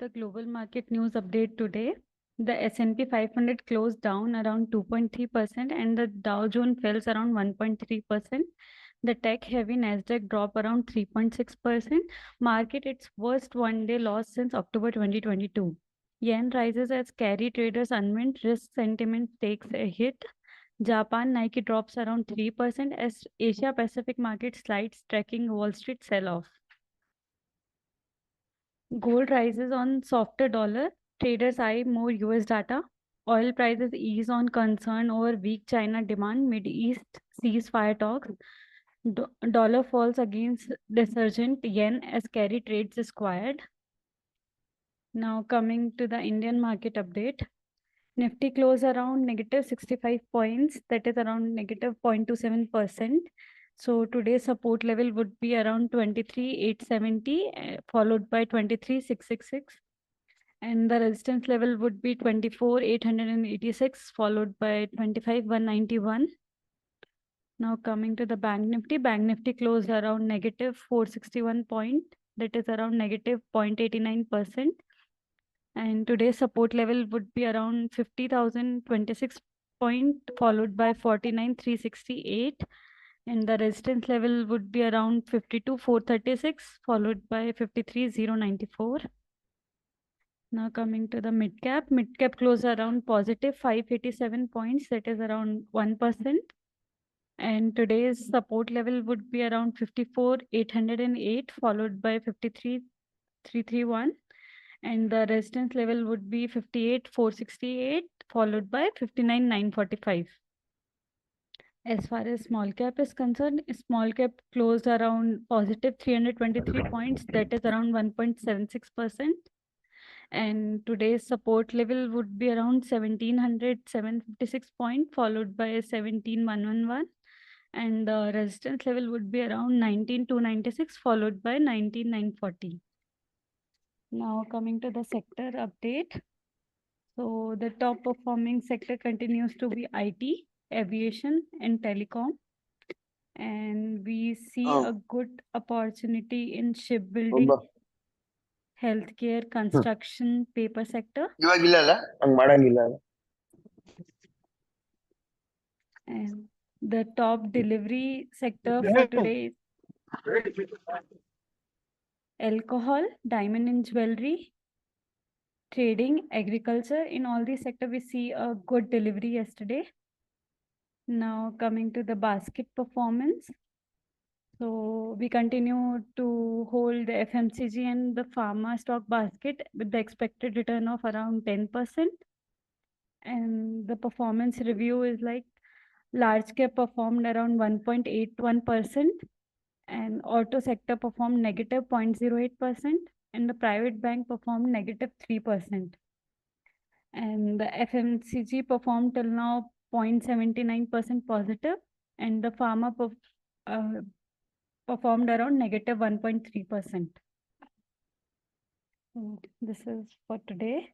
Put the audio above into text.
the global market news update today. The S&P 500 closed down around 2.3% and the Dow Jones fell around 1.3%. The tech-heavy Nasdaq dropped around 3.6%, market its worst one-day loss since October 2022. Yen rises as carry traders unwind, risk sentiment takes a hit. Japan Nike drops around 3% as Asia Pacific market slides, tracking Wall Street sell-off. Gold rises on softer dollar. Traders eye more US data. Oil prices ease on concern over weak China demand. Mid-East ceasefire talks. Dollar falls against resurgent yen as carry trades is quiet. Now coming to the Indian market update. Nifty closed around negative 65 points, that is around negative 0.27%. So today's support level would be around 23,870, followed by 23,666. And the resistance level would be 24,886, followed by 25,191. Now coming to the Bank Nifty closed around negative 461 point, that is around negative 0.89%. And today's support level would be around 50,026 point, followed by 49,368. And the resistance level would be around 52,436, followed by 53,094. Now coming to the mid cap closed around positive 587 points, that is around 1%. And today's support level would be around 54,808, followed by 53,331. And the resistance level would be 58,468, followed by 59,945. As far as small cap is concerned, small cap closed around positive 323 points, that is around 1.76%. And today's support level would be around 17,756 point, followed by 17,111. And the resistance level would be around 19,296, followed by 19,940. Now coming to the sector update. So the top performing sector continues to be IT, aviation, and telecom. And we see a good opportunity in shipbuilding, healthcare, construction, paper sector. And the top delivery sector for today is alcohol, diamond and jewelry, trading, agriculture. In all these sectors, we see a good delivery yesterday. Now coming to the basket performance. So we continue to hold the FMCG and the pharma stock basket with the expected return of around 10%. And the performance review is like large cap performed around 1.81%, and auto sector performed negative 0.08%, and the private bank performed negative 3%. And the FMCG performed till now 0.79% positive, and the pharma performed around negative 1.3%. So this is for today.